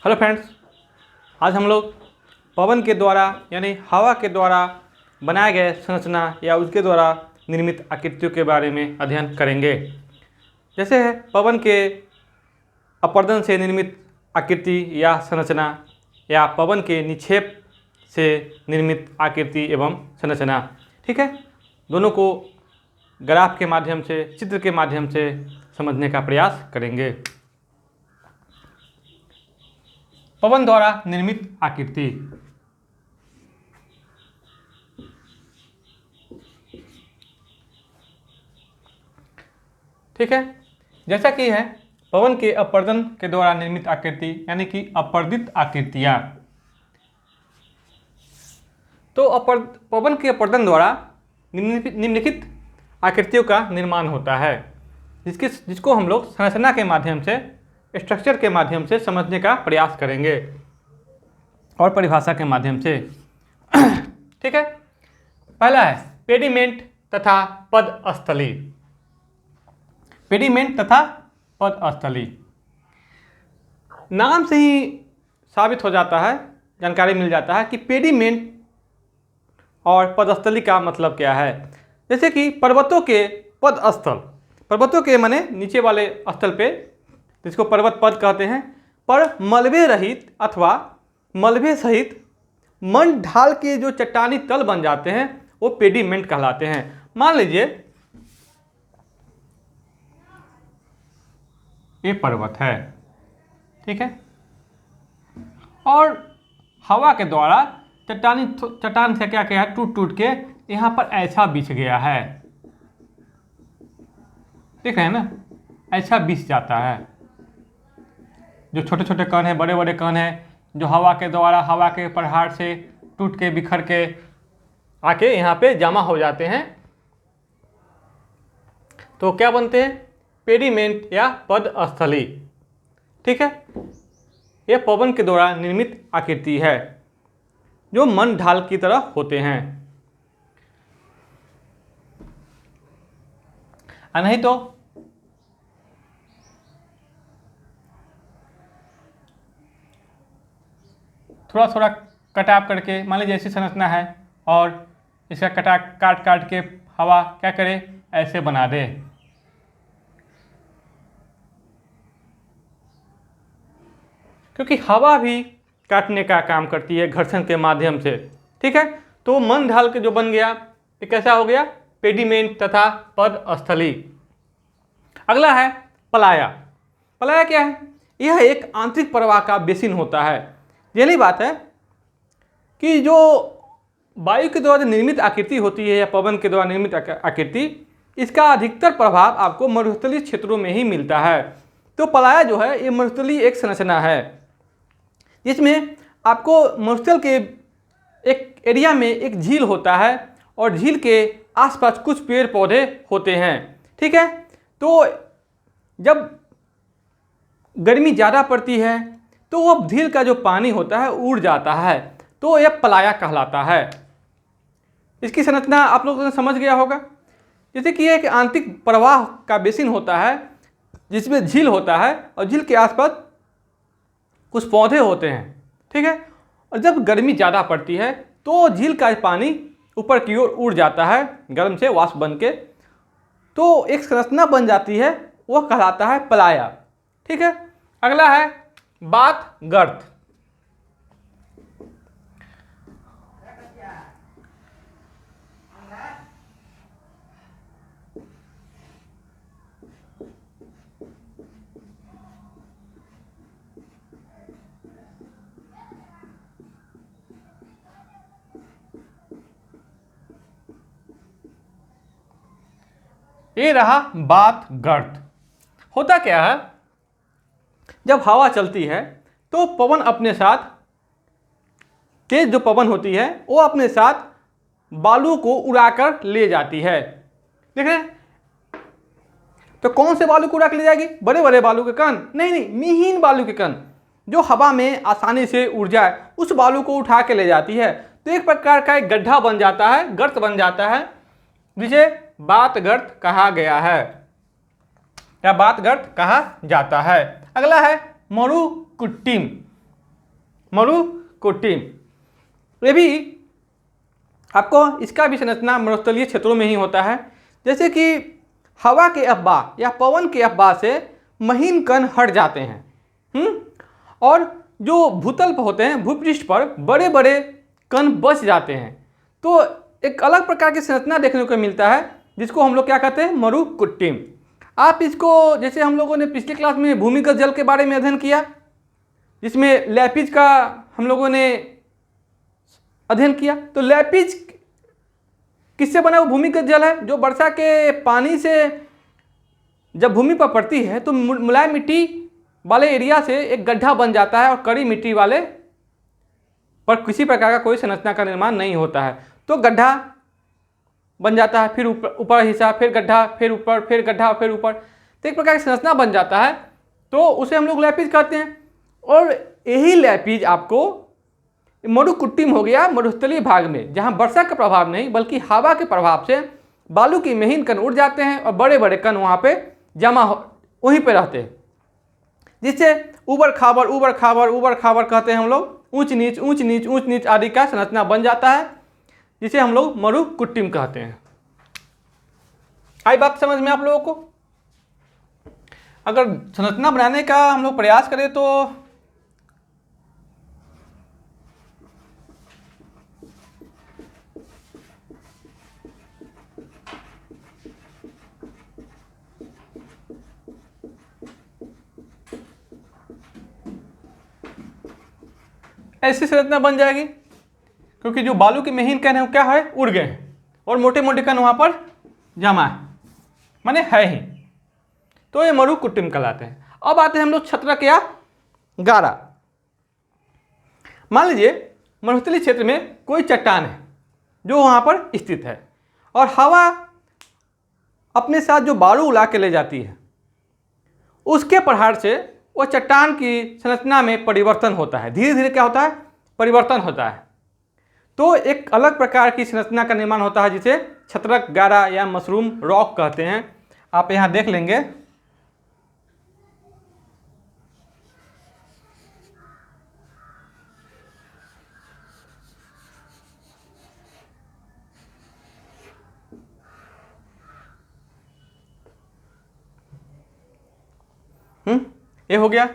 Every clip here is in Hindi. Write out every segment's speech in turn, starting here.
हेलो फ्रेंड्स, आज हम लोग पवन के द्वारा यानी हवा के द्वारा बनाए गए संरचना या उसके द्वारा निर्मित आकृतियों के बारे में अध्ययन करेंगे। जैसे है पवन के अपरदन से निर्मित आकृति या संरचना या पवन के निक्षेप से निर्मित आकृति एवं संरचना। ठीक है, दोनों को ग्राफ के माध्यम से, चित्र के माध्यम से समझने का प्रयास करेंगे। पवन द्वारा निर्मित आकृति। ठीक है, जैसा कि है पवन के अपरदन के द्वारा निर्मित आकृति यानी कि अपरदित आकृतियां। तो पवन के अपरदन द्वारा निम्नलिखित आकृतियों का निर्माण होता है, जिसको हम लोग संरचना के माध्यम से, स्ट्रक्चर के माध्यम से समझने का प्रयास करेंगे और परिभाषा के माध्यम से। ठीक है, पहला है पेडिमेंट तथा पदस्थली। पेडिमेंट तथा पदस्थली नाम से ही साबित हो जाता है, जानकारी मिल जाता है कि पेडिमेंट और पदस्थली का मतलब क्या है। जैसे कि पर्वतों के पदस्थल, पर्वतों के माने नीचे वाले स्थल पे, जिसको पर्वत पद कहते हैं, पर मलबे रहित अथवा मलबे सहित मन ढाल के जो चट्टानी तल बन जाते हैं वो पेडिमेंट कहलाते हैं। मान लीजिए ये पर्वत है, ठीक है, और हवा के द्वारा चट्टान से क्या किया, टूट टूट के यहाँ पर ऐसा बिछ गया है। देख रहे हैं ना, ऐसा बिछ जाता है। जो छोटे छोटे कण हैं, बड़े बड़े कण हैं, जो हवा के द्वारा, हवा के प्रहार से टूट के बिखर के आके यहाँ पे जमा हो जाते हैं, तो क्या बनते हैं, पेडिमेंट या पदस्थली। ठीक है, यह पवन के द्वारा निर्मित आकृति है जो मन ढाल की तरह होते हैं। नहीं तो थोड़ा थोड़ा कटाव करके, मान लीजिए ऐसी संरचना है और इसका काट काट के हवा क्या करे, ऐसे बना दे। क्योंकि हवा भी काटने का काम करती है घर्षण के माध्यम से। ठीक है, तो मन ढाल के जो बन गया, ये कैसा हो गया, पेडिमेंट तथा पदस्थली। अगला है पलाया। पलाया क्या है, यह एक आंतरिक प्रवाह का बेसिन होता है। यही बात है कि जो वायु के द्वारा निर्मित आकृति होती है या पवन के द्वारा निर्मित आकृति, इसका अधिकतर प्रभाव आपको मरुस्थलीय क्षेत्रों में ही मिलता है। तो पलाया जो है ये मरुस्थलीय एक संरचना है, जिसमें आपको मरुस्थल के एक एरिया में एक झील होता है और झील के आसपास कुछ पेड़ पौधे होते हैं। ठीक है, तो जब गर्मी ज़्यादा पड़ती है तो वो झील का जो पानी होता है उड़ जाता है, तो यह पलाया कहलाता है। इसकी संरचना आप लोगों ने समझ गया होगा। जैसे कि एक आंतरिक प्रवाह का बेसिन होता है जिसमें झील होता है और झील के आसपास कुछ पौधे होते हैं। ठीक है, और जब गर्मी ज़्यादा पड़ती है तो झील का पानी ऊपर की ओर उड़ जाता है गर्म से वाष्प बन के, तो एक संरचना बन जाती है, वह कहलाता है पलाया। ठीक है, अगला है बात गर्त। ये रहा बात गर्त। होता क्या है, जब हवा चलती है तो पवन अपने साथ, तेज जो पवन होती है वो अपने साथ बालू को उड़ाकर ले जाती है। देख रहे हैं, तो कौन से बालू को उड़ा कर ले जाएगी, बड़े बड़े बालू के कण नहीं, मिहीन बालू के कण जो हवा में आसानी से उड़ जाए, उस बालू को उठा के ले जाती है। तो एक प्रकार का एक गड्ढा बन जाता है, गर्त बन जाता है, जिसे बात गर्त कहा गया है या बात गर्त कहा जाता है। अगला है मरुकुट्टिम। मरुकुट्टिम। ये भी आपको इसका भी संरचना मरुस्थलीय क्षेत्रों में ही होता है। जैसे कि हवा के अफवाह या पवन के अफवाह से महीन कण हट जाते हैं और जो भूतल पर होते हैं, भूपृष्ठ पर बड़े बड़े कण बच जाते हैं। तो एक अलग प्रकार की संरचना देखने को मिलता है जिसको हम लोग क्या कहते हैं, मरुकुट्टिम। आप इसको, जैसे हम लोगों ने पिछली क्लास में भूमिगत जल के बारे में अध्ययन किया, जिसमें लैपिज का हम लोगों ने अध्ययन किया। तो लैपिज किससे बना हुआ भूमिगत जल है, जो वर्षा के पानी से जब भूमि पर पड़ती है तो मुलायम मिट्टी वाले एरिया से एक गड्ढा बन जाता है और कड़ी मिट्टी वाले पर किसी प्रकार का कोई संरचना का निर्माण नहीं होता है। तो गड्ढा बन जाता है, फिर ऊपर हिस्सा, फिर गड्ढा, फिर ऊपर, फिर गड्ढा, फिर ऊपर, तो एक प्रकार की संरचना बन जाता है। तो उसे हम लोग लैपिज कहते हैं। और यही लैपिज आपको मरुकुट्टिम हो गया मरुस्थलीय भाग में, जहाँ वर्षा का प्रभाव नहीं बल्कि हवा के प्रभाव से बालू की महीन कण उड़ जाते हैं और बड़े बड़े कण वहाँ पे जमा वहीं पे रहते हैं, जिससे ऊबड़ खाबड़ ऊबड़ खाबड़ ऊबड़ खाबड़ कहते हैं हम लोग, ऊंच नीच ऊंच नीच ऊंच नीच आदि का संरचना बन जाता है, जिसे हम लोग मरुकुट्टिम कहते हैं। आई बात समझ में आप लोगों को? अगर संरचना बनाने का हम लोग प्रयास करें तो ऐसी संरचना बन जाएगी, क्योंकि जो बालू के महीन कण है वो क्या है, उड़ गए हैं और मोटे मोटे कण वहाँ पर जमा है, माने है ही। तो ये मरुकुट्टिम कहलाते हैं। अब आते हैं हम लोग छत्रक या गारा। मान लीजिए मरुस्थलीय क्षेत्र में कोई चट्टान है जो वहाँ पर स्थित है और हवा अपने साथ जो बालू उड़ा के ले जाती है, उसके प्रहार से वो चट्टान की संरचना में परिवर्तन होता है। धीरे धीरे क्या होता है, परिवर्तन होता है। तो एक अलग प्रकार की संरचना का निर्माण होता है जिसे छत्रक, गारा या मशरूम रॉक कहते हैं। आप यहाँ देख लेंगे, ये हो गया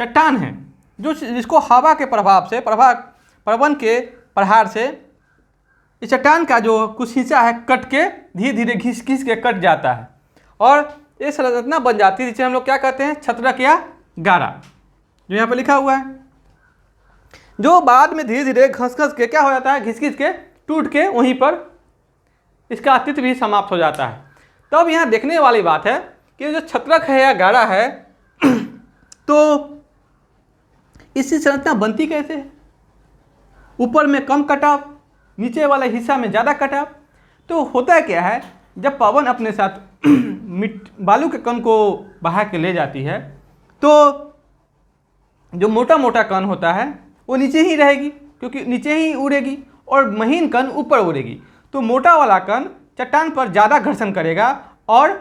चट्टान है जो जिसको हवा के प्रभाव से पवन के प्रहार से इस चट्टान का जो कुछ हिस्सा है कट के धीरे धीरे घिस घिस के कट जाता है और ये संरचना बन जाती है जिसे हम लोग क्या कहते हैं, छत्रक या गारा, जो यहाँ पर लिखा हुआ है, जो बाद में धीरे धीरे घस घस के क्या हो जाता है, घिस घिस के टूट के वहीं पर इसका अस्तित्व भी समाप्त हो जाता है। तब यहाँ देखने वाली बात है कि जो छत्रक है या गारा है तो इसकी संरचना बनती कैसे है, ऊपर में कम कटाव, नीचे वाले हिस्सा में ज़्यादा कटाव। तो होता क्या है, जब पवन अपने साथ बालू के कण को बहा के ले जाती है तो जो मोटा मोटा कण होता है वो नीचे ही रहेगी, क्योंकि नीचे ही उड़ेगी और महीन कण ऊपर उड़ेगी। तो मोटा वाला कण चट्टान पर ज़्यादा घर्षण करेगा और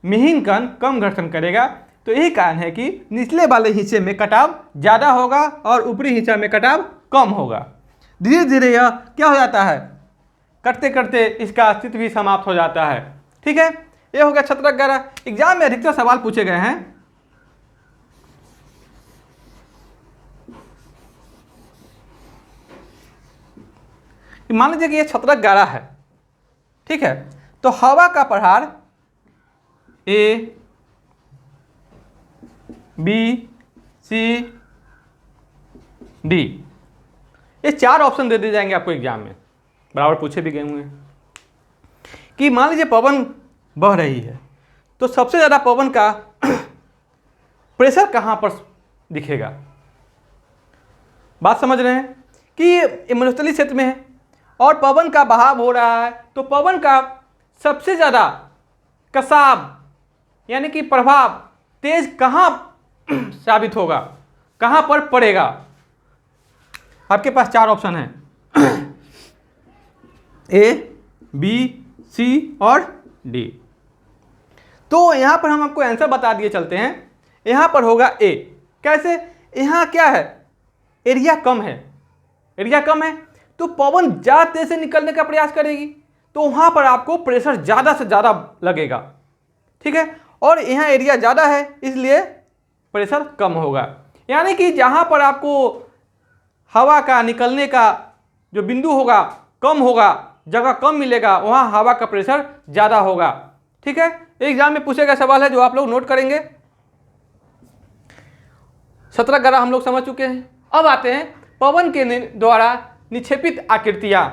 महीन कण कम घर्षण करेगा। तो यही कारण है कि निचले वाले हिस्से में कटाव ज़्यादा होगा और ऊपरी हिस्सा में कटाव कम होगा। धीरे धीरे यह क्या हो जाता है, करते करते इसका अस्तित्व भी समाप्त हो जाता है। ठीक है, ये हो गया छत्रक गारा। एग्जाम में अधिकतर सवाल पूछे गए हैं कि मान लीजिए कि ये छत्रक गारा है, ठीक है, तो हवा का प्रहार ए बी सी डी, ये 4 ऑप्शन दे दिए जाएंगे आपको एग्जाम में, बराबर पूछे भी गए हुए हैं कि मान लीजिए पवन बह रही है तो सबसे ज़्यादा पवन का प्रेशर कहाँ पर दिखेगा। बात समझ रहे हैं कि ये मरुस्थलीय क्षेत्र में है और पवन का बहाव हो रहा है, तो पवन का सबसे ज़्यादा कसाव यानी कि प्रभाव तेज कहाँ साबित होगा, कहाँ पर पड़ेगा। आपके पास 4 ऑप्शन हैं, ए बी सी और डी। तो यहाँ पर हम आपको आंसर बता दिए चलते हैं। यहाँ पर होगा ए। कैसे, यहाँ क्या है, एरिया कम है, एरिया कम है तो पवन ज़्यादा तेज से निकलने का प्रयास करेगी, तो वहाँ पर आपको प्रेशर ज़्यादा से ज़्यादा लगेगा, ठीक है। और यहाँ एरिया ज़्यादा है इसलिए प्रेशर कम होगा। यानी कि जहाँ पर आपको हवा का निकलने का जो बिंदु होगा कम होगा, जगह कम मिलेगा, वहाँ हवा का प्रेशर ज़्यादा होगा, ठीक है। एग्जाम में पूछे गया सवाल है जो आप लोग नोट करेंगे। 17-11 हम लोग समझ चुके हैं। अब आते हैं पवन के द्वारा निक्षेपित आकृतियाँ।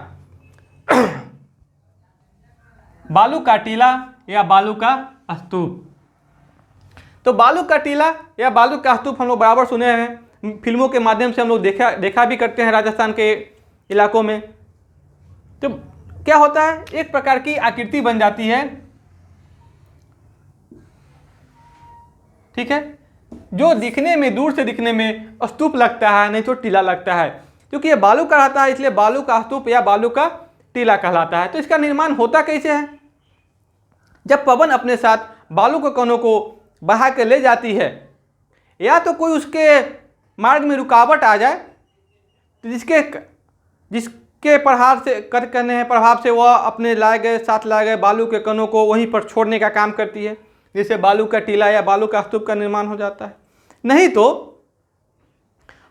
बालू का टीला या बालू का स्तूप। तो बालू का टीला या बालू का स्तूप हम लोग बराबर सुने हैं, फिल्मों के माध्यम से हम लोग देखा भी करते हैं राजस्थान के इलाकों में। तो क्या होता है, एक प्रकार की आकृति बन जाती है, ठीक है, जो दिखने में, दूर से दिखने में स्तूप लगता है, नहीं तो टीला लगता है। क्योंकि ये बालू का रहता है इसलिए बालू का स्तूप या बालू का टीला कहलाता है। तो इसका निर्माण होता कैसे है, जब पवन अपने साथ बालू के कणों को बहा के ले जाती है, या तो कोई उसके मार्ग में रुकावट आ जाए तो जिसके प्रभाव से वह अपने साथ लाए गए बालू के कणों को वहीं पर छोड़ने का काम करती है, जिससे बालू का टीला या बालू का स्तूप का निर्माण हो जाता है। नहीं तो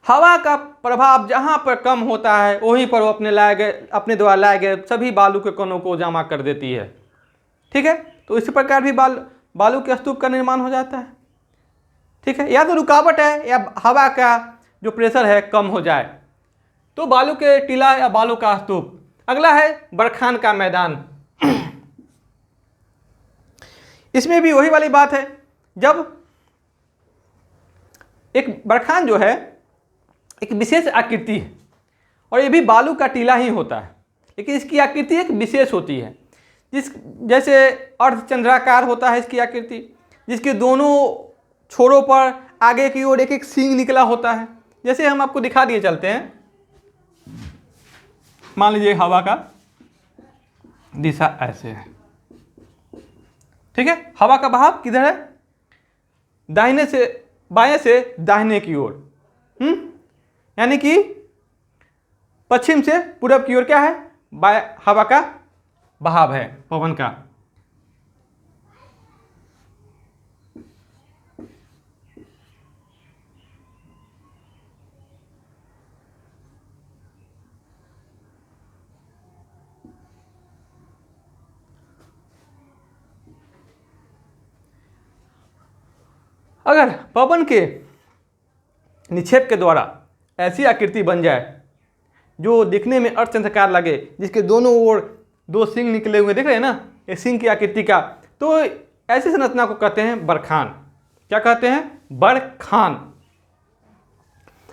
हवा का प्रभाव जहाँ पर कम होता है वहीं पर वो अपने द्वारा लाए गए सभी बालू के कणों को जमा कर देती है, ठीक है। तो इसी प्रकार भी बालू के स्तूप का निर्माण हो जाता है, ठीक है। या तो रुकावट है या हवा का जो प्रेशर है कम हो जाए, तो बालू के टीला या बालू का स्तूप। अगला है बरखान का मैदान। इसमें भी वही वाली बात है, जब एक बरखान जो है एक विशेष आकृति है, और ये भी बालू का टीला ही होता है, लेकिन इसकी आकृति एक विशेष होती है। जैसे अर्धचंद्राकार होता है इसकी आकृति, जिसके दोनों छोरों पर आगे की ओर एक एक सींग निकला होता है। जैसे हम आपको दिखा दिए चलते हैं, मान लीजिए हवा का दिशा ऐसे है, ठीक है। हवा का बहाव किधर है, दाहिने से बाएं से दाहिने की ओर, यानी कि पश्चिम से पूरब की ओर क्या है, हवा का बहाव है पवन का। अगर पवन के निक्षेप के द्वारा ऐसी आकृति बन जाए जो दिखने में अर्धचंद्राकार लगे, जिसके दोनों ओर दो सींग निकले हुए दिख रहे हैं ना, ये सींग की आकृति का, तो ऐसी संरचना को कहते हैं बरखान। क्या कहते हैं, बरखान।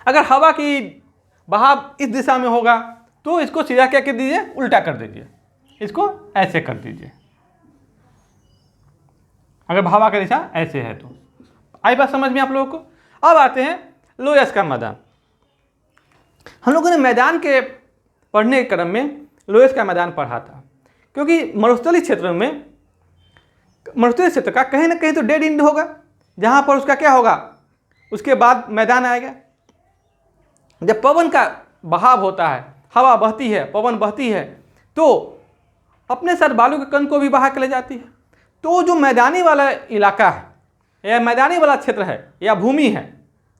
अगर हवा की बहाव इस दिशा में होगा तो इसको सीधा क्या कर दीजिए, उल्टा कर दीजिए, इसको ऐसे कर दीजिए। अगर हवा का दिशा ऐसे है तो आई बात समझ में आप लोगों को। अब आते हैं लोयस का मैदान। हम लोगों ने मैदान के पढ़ने के क्रम में लोयस का मैदान पढ़ा था, क्योंकि मरुस्थलीय क्षेत्र का कहीं ना कहीं तो डेड एंड होगा, जहाँ पर उसका क्या होगा, उसके बाद मैदान आएगा। जब पवन का बहाव होता है, हवा बहती है, पवन बहती है, तो अपने साथ बालू के कण को भी बहा के ले जाती है। तो जो मैदानी वाला इलाका है या मैदानी वाला क्षेत्र है या भूमि है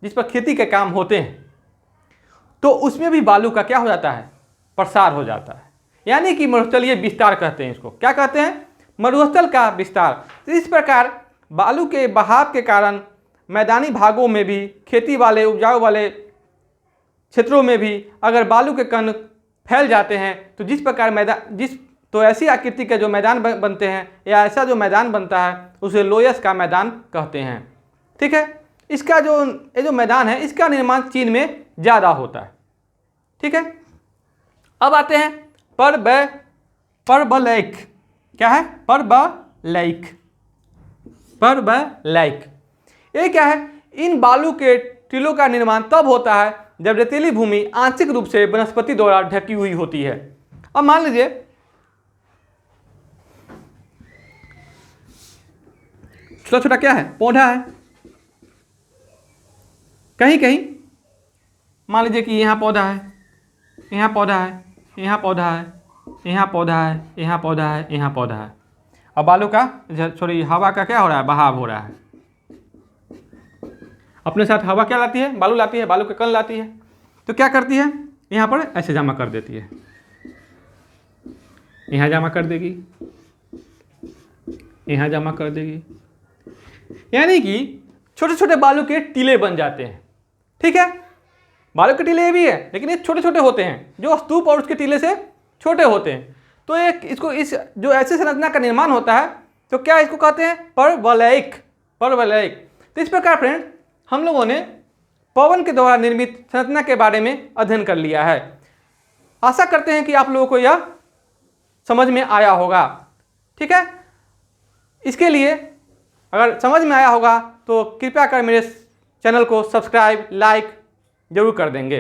जिस पर खेती के काम होते हैं, तो उसमें भी बालू का क्या हो जाता है, प्रसार हो जाता है। यानी कि मरुस्थलीय विस्तार कहते हैं इसको। क्या कहते हैं, मरुस्थल का विस्तार। तो इस प्रकार बालू के बहाव के कारण मैदानी भागों में भी, खेती वाले उपजाऊ वाले क्षेत्रों में भी अगर बालू के कण फैल जाते हैं तो जिस प्रकार तो ऐसी आकृति के जो मैदान बनते हैं या ऐसा जो मैदान बनता है उसे लोयस का मैदान कहते हैं, ठीक है। इसका ये जो मैदान है इसका निर्माण चीन में ज़्यादा होता है, ठीक है। अब आते हैं परवलैक। क्या है, परवलैक। ये क्या है, इन बालू के टीलों का निर्माण तब होता है जब रेतीली भूमि आंशिक रूप से वनस्पति द्वारा ढकी हुई होती है। अब मान लीजिए छोटा छोटा क्या है, पौधा है, कहीं कहीं मान लीजिए कि यहाँ पौधा है, यहाँ पौधा है, यहाँ पौधा है, यहाँ पौधा है, यहाँ पौधा है, यहाँ पौधा है। अब बालू का सॉरी हवा का क्या हो रहा है, बहाव हो रहा है। अपने साथ हवा क्या लाती है, बालू लाती है, बालू के कण लाती है। तो क्या करती है, यहाँ पर ऐसे जमा कर देती है, यहाँ जमा कर देगी, यहाँ जमा कर देगी, यानी कि छोटे छोटे बालू के टीले बन जाते हैं। ठीक है, बालू के टीले भी है लेकिन ये छोटे छोटे होते हैं, जो स्तूप और उसके टीले से छोटे होते हैं। तो एक इसको इस जो ऐसे संरचना का निर्माण होता है तो क्या इसको कहते हैं, परवलयिक। परवलयिक। तो इस प्रकार फ्रेंड हम लोगों ने पवन के द्वारा निर्मित संरचना के बारे में अध्ययन कर लिया है। आशा करते हैं कि आप लोगों को यह समझ में आया होगा। ठीक है, इसके लिए अगर समझ में आया होगा तो कृपया कर मेरे चैनल को सब्सक्राइब लाइक जरूर कर देंगे।